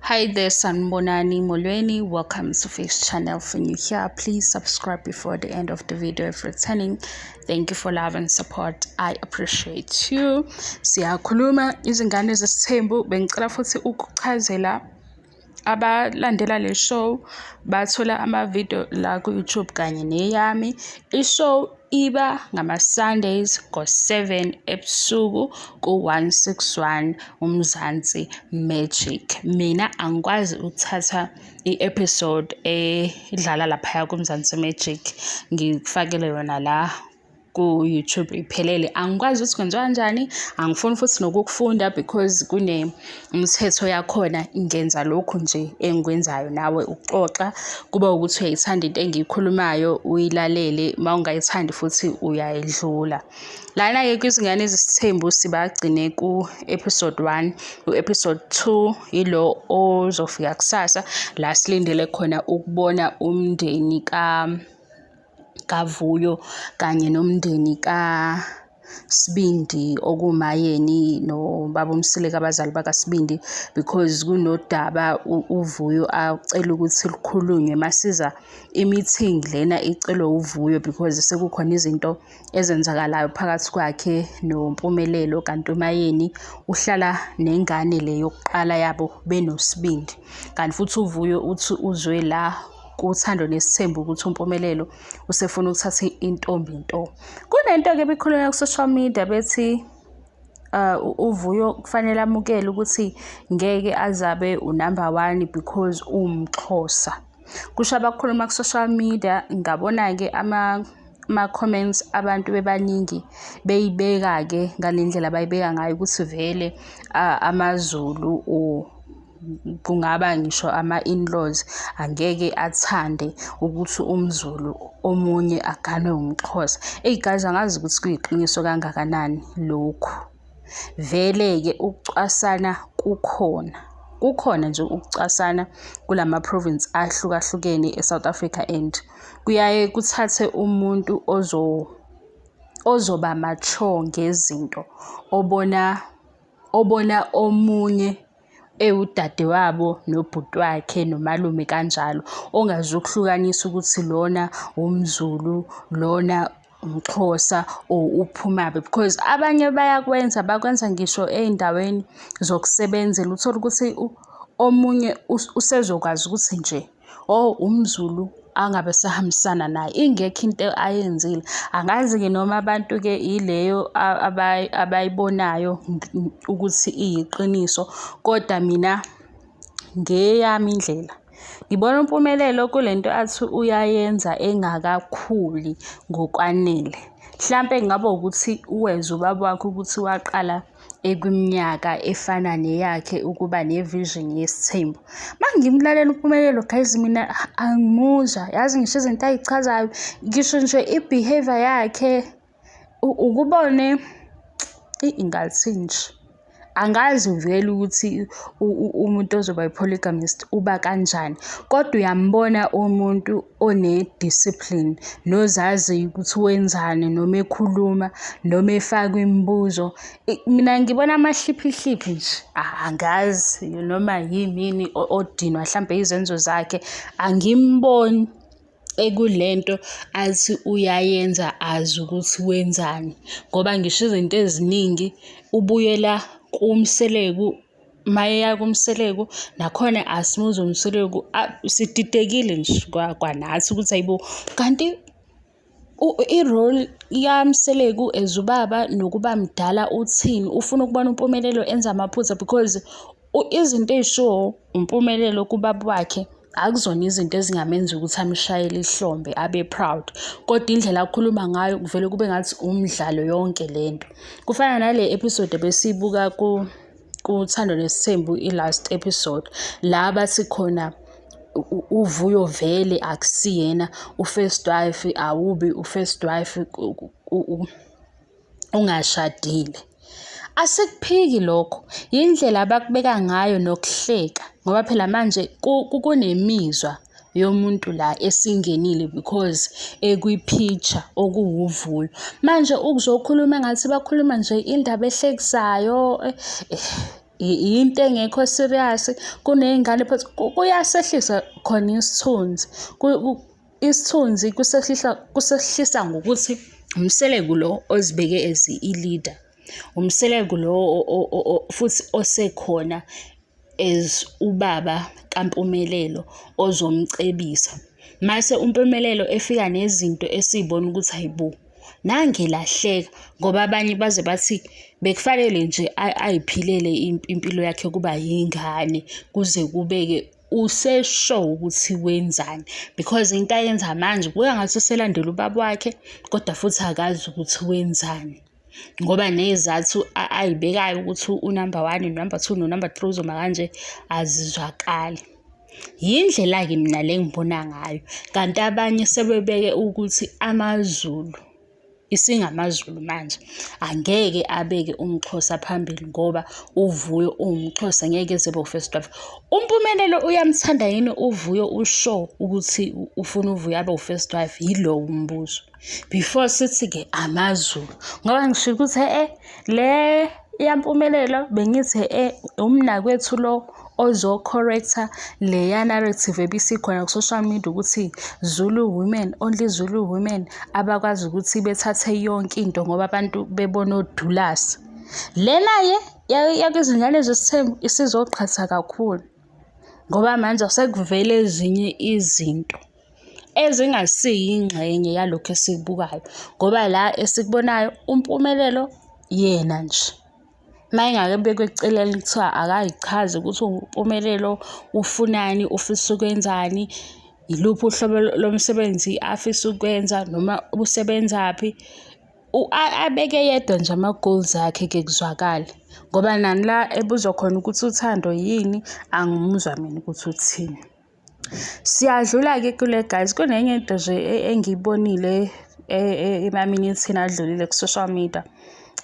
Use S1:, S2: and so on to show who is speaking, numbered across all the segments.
S1: Hi there, Sanbonani Molweni. Welcome to Face Channel. For you here, please subscribe before the end of the video if returning. Thank you for love and support. I appreciate you. Siyakhuluma izingane zesithembu. Bengicela futhi ukuchazela abalandela le show bathola ama-video la ku-YouTube kanye neyami. I-show iba ngama-Sundays ngo-7 ebusuku ku-161 Umzansi Magic. Mina angikwazi ukuthatha i-episode edlala laphaya kuMzansi Magic ngikufakele yona la ku-YouTube iphelele. Angikwazi ukuthi kwenziwa kanjani, angifuni futhi nokukufunda because kunemithetho yakhona. Ngenza lokhu nje engikwenzayo, nawe uxoxa kuba ukuthi uyayithanda into engiyikhulumayo uyilalele, uma ungayithandi futhi uyayidlula. Lana-ke kwizingane ezisithembu sibagcine ku-episode 1, u-episode 2 yilo ozofika kusasa la silindele khona ukubona umndeni kaVuyo kanye nomndeni kaSibindi okumayeni nobaba uMsileka, abazali bakaSibindi, because kunodaba uVuyo acela ukuthi likhulunywe masiza i-meeting lena icelwe uVuyo because sekukhona izinto ezenzakalayo phakathi kwakhe noMpumelelo, kanti umayeni uhlala nengane le yokuqala yabo benoSibindi, kanti futhi uVuyo uthi uzwe la kuthando nesithembu ukuthi uMpumelelo usefuna ukuthatha intombi nto. Kunento-ke bekhulunywa ku-social media bethi uVuyo kufanele amukele ukuthi ngeke azabe unumber 1 because uwumXhosa. Kusho abakhuluma ku-social media. Ngabona-ke ama-comments abantu bebaningi beyibeka-ke ngalendlela bayibeka ngayo ukuthi vele amaZulu kungaba ngisho ama-in-laws angeke athande ukuthi umZulu omunye aganwe umXhosa. Guys, angazi ukuthi kuyiqiniso kangakanani lokhu. Vele-ke ukucwasana kukhona nje ukucwasana kulama-province ahlukahlukene eSouth Africa, and kuyaye kuthathe umuntu ozoba mature ngezinto, obona omunye ewudade wabo nobhuti wakhe nomalume kanjalo, ongazukuhlukanisa ukuthi lona umZulu lona umXhosa or uphumaphi, because abanye bakwenza ngisho ey'ndaweni zokusebenzela. Uthola ukuthi omunye usezokwazi ukuthi nje umZulu angabe sahambisana naye, ingekho into ayenzile. Angazi-ke noma abantu-ke ileyo abayibonayo ukuthi iyiqiniso, kodwa mina ngeyami indlela ngibona uMpumelelo kulento athi uyayenza engakakhuli ngokwanele. Mhlampe kungaba ukuthi uweza ubaba wakhe ukuthi waqala ekwiminyaka efana neyakhe ukuba nevision yesithembu. Mangimlalela uMpumelelo guys, mina angimuzwa, yazi ngisho izinto ayichazayo, ngisho nje i-behavior yakhe ukubone ingathi nje angazi vele ukuthi umuntu ozoba i-polygamist uba kanjani, kodwa uyambona umuntu one-discipline nozazi ukuthi wenzani noma ekhuluma noma efaka imibuzo. Mina ngibona amahliphi nje, angazi noma yimini odinwa mhlambe izenzo zakhe, angimboni ekulento athi uyayenza azi ukuthi wenzani, ngoba ngisho izinto eziningi ubuyela kuMseleku. Mayeya kuMseleku nakhona asimuzwe uMseleku sididekile nje kwanathi ukuthi ayibo, kanti i-role yaMseleku as ubaba nokuba mdala uthini, ufuna ukubona uMpumelelo enza amaphutha, because izinto ey'showo uMpumelelo kubaba wakhe akuzona izinto ezingamenza ukuthi amshayele ihlombe abe proud, kodwa indlela akhuluma ngayo kuvele kube ngathi umdlalo yonke lento. Kufana nale episode besibuka kuthando nesithembu, i-last episode la bathi khona uVuyo vele akusiyena u-first wife, awubi u-first wife ungashadile. Asikuphiki lokho, yindlela abakubeka ngayo nokuhleka, ngoba phela manje kunemizwa yomuntu la esingenile because ekwi-picture okuwuVuyo. Manje ukuzokhuluma ngathi bakhuluma nje indaba ehlekisayo, into engekho serious, kuney'ngane phansi, kuyasehlisa khona isithunzi. Isithunzi kusehlisa ngokuthi umseleku lo ozibeke as i-leader, umseleku lo futhi osekhona as ubaba kaMpumelelo ozomcebisa. Mase uMpumelelo efika nezinto esiy'bona ukuthi hayibo nangelahleka, ngoba abanye baze bathi bekufanele nje ayiphilele impilo yakhe kuba yingane kuze kubeke useshow ukuthi wenzani, because into ayenza manje kuya ngathi uselandela ubaba wakhe kodwa futhi akazi ukuthi wenzani, ngoba nezathu ayibekayo ukuthi unumber 1, unumber 2 nonumber 3 uzoma kanje azizwakali. Yindlela-ke mina le ngibona ngayo, kanti abanye sebebeke ukuthi amaZulu, isingamaZulu manje, angeke abeke umXhosa phambili ngoba uVuyo uwumXhosa, ngeke eze bo-first wife. uMpumelelo uyamthanda yini uVuyo usho ukuthi ufuna uVuyo abe u-first wife? Yilowo umbuzo, before sithi-ke amaZulu, ngoba ngisho ukuthi le yaMpumelelo bengithi umnakwethu lo ozo-corrector leya narrative ebisikhona ku-social media ukuthi Zulu women, only Zulu women abakwazi ukuthi bethathe yonke into ngoba abantu bebona odulasi. Lena-ye yakuzingane zesithembu isizoqhatha kakhulu ngoba manje sekuvele ezinye izinto ezingasiyo yalokho esikubukayo, ngoba la esikubonayo uMpumelelo yena nje mayengake bekwe eceleni kuthiwa akayichaze ukuthi uMpumelelo ufunani, ufisa ukwenzani, iluphi uhlobo lomsebenzi afisa ukwenza noma usebenzaphi, abeke yedwa nje ama-goals akhe-ke kuzwakale, ngoba nani la ebuzwa khona ukuthi uthando yini angimuzwa mina ukuthi uthini. Siyadlula-ke kule guys, kunenye into nje engiyibonile emaminithini adlulile ku-social media,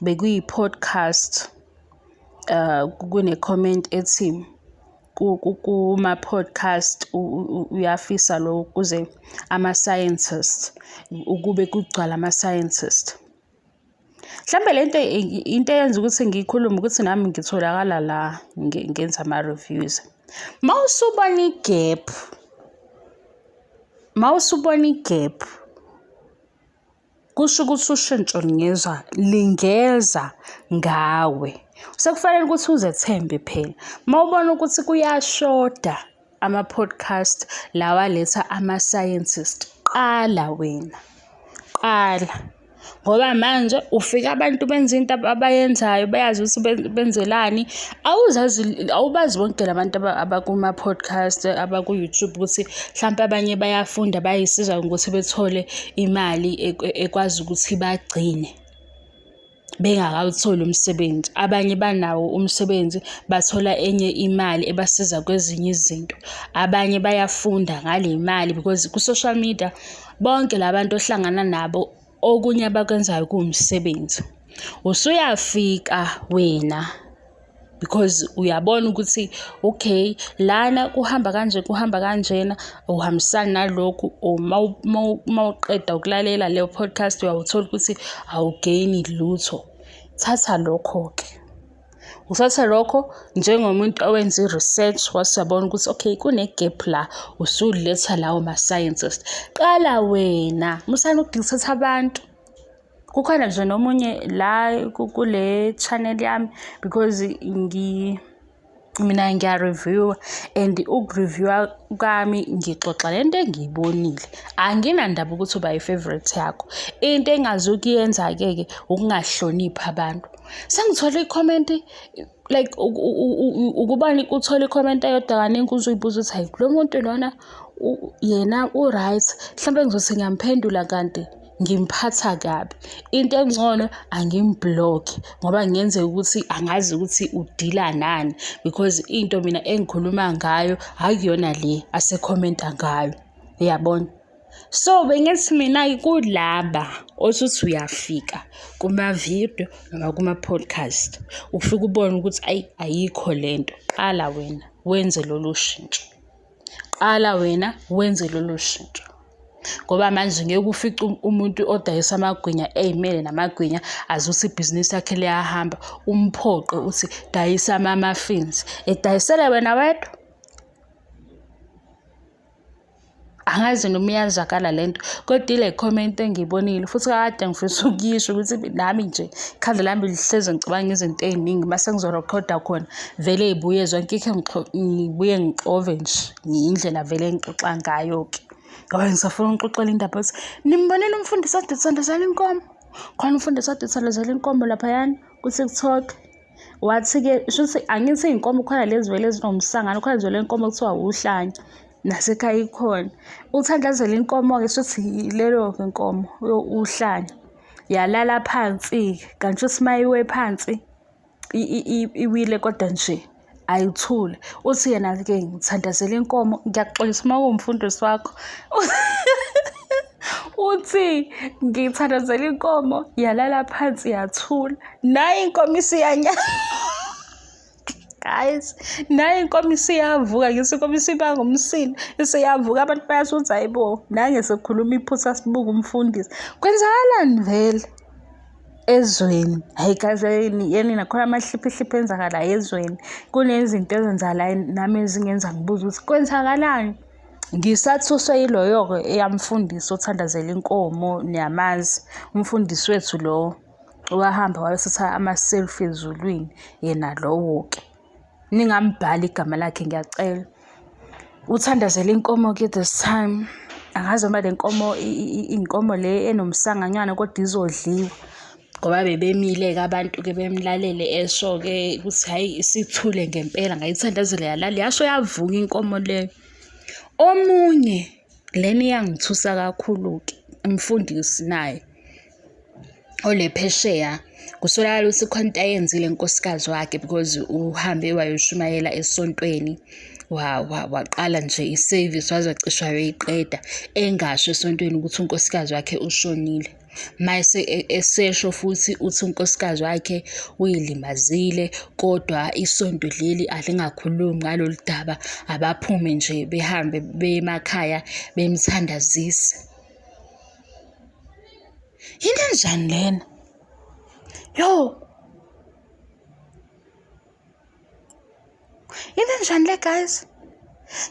S1: bekuyi-podcast. Kune-comment ethi kuma-podcast uyafisa lo kuze ama-scientists, ukube kugcwala ama-scientists. Mhlambe lento into eyenza ukuthi ngikhulume ukuthi nami ngitholakala la ngenza ama-reviews. Mawusubona igap, kusho ukuthi ushintsho lingeza ngawe. Sekufanele ukuthi uzethembe phela. Mawubona ukuthi kuyashoda ama-podcast lawa letha ama-scientist, qala wena, qala. Ngoba manje ufika abantu benza into abayenzayo bayazi ukuthi benzelani, awubazi bonke labantu abakuma-podcast abaku-YouTube ukuthi mhlawumbe abanye bayafunda bayisiza ukuthi bethole imali ekwazi ukuthi bagcine bengakawutholi umsebenzi. Abanye banawo umsebenzi bathola enye imali ebasiza kwezinye izinto. Abanye bayafunda ngale mali because ku-social media bonke labantu ohlangana nabo okunye abakwenzayo kuwumsebenzi. Usuyafika wena because uyabona ukuthi okay lana kuhamba kanje kuhamba kanjena, uhambisana nalokhu, mawuqeda ukulalela leyo podcast uyawuthola ukuthi awugaini lutho. Thatha lokho-ke, uthatha lokho njengomuntu owenza i-research wasiyabona ukuthi okay kune-gap la, usuletha lawo ma-scientist. Qala wena, musana ukudilithatha abantu. Kukhona nje nomunye la kule channel yami because mina ngiya-review and ukureviewa kwami ngixoxa lento engiyibonile, anginandaba ukuthi uba yi-favorite yakho. Into engazukuyenza-ke ukungahloniphi abantu. Sengithole i-comment like ukubani uthola i-comment eyodwa kaningi uzuyibuza ukuthi hayi lo muntu lona yena u-right, mhlawumbe ngizothi ngiyamphendula kanti ngimphatha kabi. Into engcono angimbhlokhe ngoba ngenzeka ukuthi angazi ukuthi udila nani, because into mina engikhuluma ngayo akuyona le asekhomenta ngayo, uyabona. So bengithi mina kulaba osuthi uyafika kuma-video noma kuma-podcast ufika ubone ukuthi ayikho lento. Qala wena wenze lolu shintsho, qala wena wenze lolu shintsho. ngoba manje ngeke ufice umuntu odayisa amagwinya ey'mele namagwinya azuthi ibhizinisi yakhe liyahamba umphoqe uthi dayisa ama-muffins edayisele wena wedwa. Angazi noma iyazwakala lento kodwa ile comment engiyibonile futhi kade ngifisa ukuyisho ukuthi nami nje ikhanda lami lihleze ngicabanga izinto ey'ningi mase ngizorekhoda khona vele y'buye zonke ngibuye ngixove nje indlela vele engixoxa ngayo-ke. Ngoba ngisafuna ukuxoxela indaba yokuthi nimbonile umfundisi ade ethandazela inkomo, khona umfundisi ade ethandazela inkomo laphayana ku-TikTok. Wathi-ke shuthi angithi iy'nkomo khona lezi vele ezinomsangano khona zivele inkomo kuthiwa uhlanya nasekhaya ikhona. Uthandazela inkomo-ke shuthi lelo-ke inkomo uhlanya yalala phansi-ke kanti shuthi uma iwe phansi iwile kodwa nje ayithule. Uthi yena-ke ngithandazela inkomo, ngiyakuxolisa uma kuwumfundisi wakho uthi ngithandazela inkomo yalala phansi yathula nayo inkomo isiyanyana. Guys, nayo inkomo isiyavuka ngithi inkomo isibanga umsindo isiyavuka abantu bayasuthi hayibo nange sekukhuluma iphutha sibuka umfundisi. Kwenzakalani vele ezweni? Hayi kazeni yeni nakhona amahliphihliphi enzakala ezweni kunezinto ezenzakala nami ezingenza ngibuza ukuthi kwenzakalani. Ngisathuswe yiloyo-ke eyamfundisi othandazela inkomo niyamazi umfundisi wethu lo owahamba wayothatha ama-selfie ezulwini yena lowo-ke. Ningambhali igama lakhe ngiyacela. Uthandazela inkomo-ke this time angazi noma le nkomo inkomo le enomsanganyana kodwa izodliwa ngoba bebemile-ke abantu-ke bemlalele esho-ke ukuthi hhayi isithule ngempela ngayithandazela yalala yasho yavuka inkomo leyo. Omunye lena iyangithusa kakhulu-ke umfundisi naye ole phesheya kusolakala ukuthi khona into ayenzile nkosikazi wakhe because uhambe wayoshumayela esontweni waqala nje isevisi wazocisha wayiqeda engasho esontweni ukuthi unkosikazi wakhe ushonile. Mayese esesho futhi uthi unkosikazi wakhe uyilimazile kodwa isonto leli alingakhulumi ngalolu daba abaphume nje behambe bemakhaya bemthandazise. Yini enjani lena? Yo, yini enjani le guys?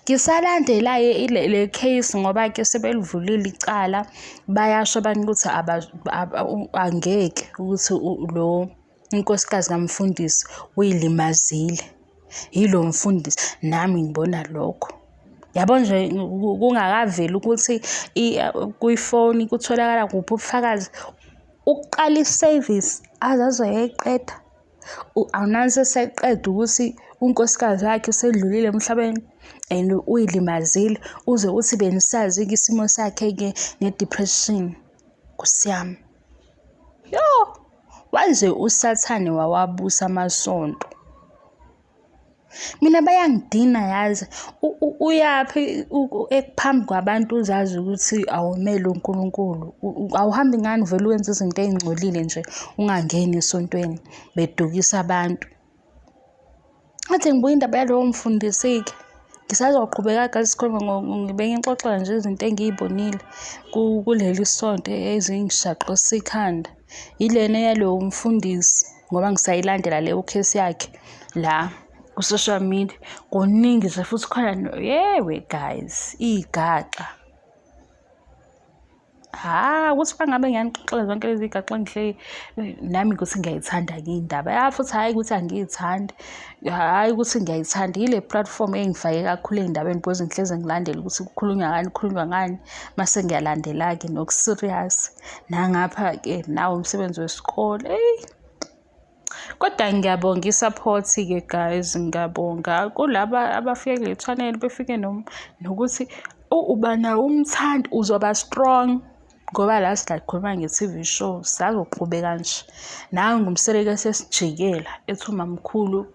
S1: Ngisalandela le case ngoba-ke sebelivulile icala bayasho abantu ukuthi angeke ukuthi lo unkosikazi kamfundisi uyilimazile yilo mfundisi. Nami ngibona lokho yabo nje kungakaveli ukuthi kuyifoni kutholakala kuphi ubufakazi. Ukuqala isevisi azazoyeqeda awunansi eseqeda ukuthi unkosikazi wakhe usedlulile emhlabeni and uyilimazile uze uthi benisazi-ke isimo sakhe-ke ne-depression. Nkosi yami, yo waze usathane wawabusa amasonto. Mina bayangidina yazi uyaphi ekuphambi kwabantu uzazi ukuthi awumele uNkulunkulu awuhambi ngani vele wenza izinto ey'ngcolile nje ungangeni esontweni bedukisa abantu. Athi ngibuye indaba yalowo mfundisi-ke ngisazoqhubeka guys sikhuluma ngibeke ngixoxela nje izinto engiy'bonile kuleli sonto ezingishaqisa ikhanda yilena yalowo mfundisi ngoba ngisayilandela leyo case yakhe la ku-social media kuningi nje futhi khona yewe guys igaxa ukuthi bangabe ngiyanixoxela zonke lezi gaxa ngihleli nami ukuthi ngiyayithanda-ke indaba futhi hhayi ukuthi angiyithandi hhayi ukuthi ngiyayithanda yile platform engifake kakhulu ey'ndabeni because ngihleze ngilandela ukuthi kukhulunywa ngani mase ngiyalandela-ke noku-serious nangapha-ke nawo umsebenzi wesikole kodwa ngiyabonga i-support-ke guys ngiyabonga kulaba abafike kule channel befike nokuthi uba nawo umthandi uzoba strong ngoba la sikhuluma nge-TV show sazoqhubeka nje nawe ngumseleke sesijikela ethi umamkhulu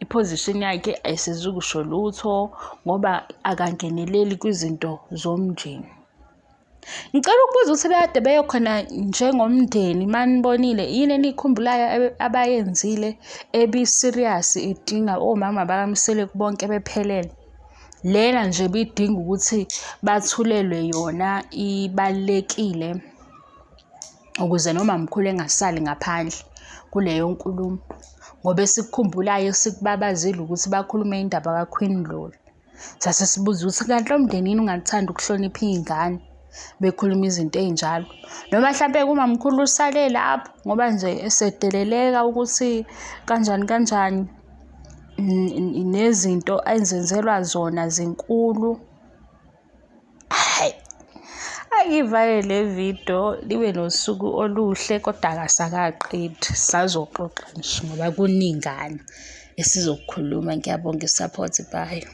S1: iposition yakhe ayisizukusho lutho ngoba akangeneleli kwizinto zomndeni. Ngicela ukubuza ukuthi bekade beyokhona njengomndeni manibonile yini eniyikhumbulayo abayenzile ebi-serious idinga omama bakamsele bonke bephelele. Lena nje bidinga ukuthi bathulelwe yona ibalekile ukuze noma mkhulu engasali ngaphandle kuleyo nkulumo, ngoba esikukhumbulayo sikubabazile ukuthi bakhulume indaba kaQueen Ndlovu. Sase sibuza ukuthi kanti lo mndenini ungathanda ukuhlonipha iy'ngane bekhuluma izinto ey'njalo, noma mhlampe kumamkhulu usale lapho ngoba nje esedeleleka ukuthi kanjani nezinto azenzelwa zona zinkulu. Hayi, angivale le video libe nosuku oluhle, kodwa akasakaqedi, sazoxoxa nje ngoba kuningana esizokukhuluma. Ngiyabonga i-support, bye.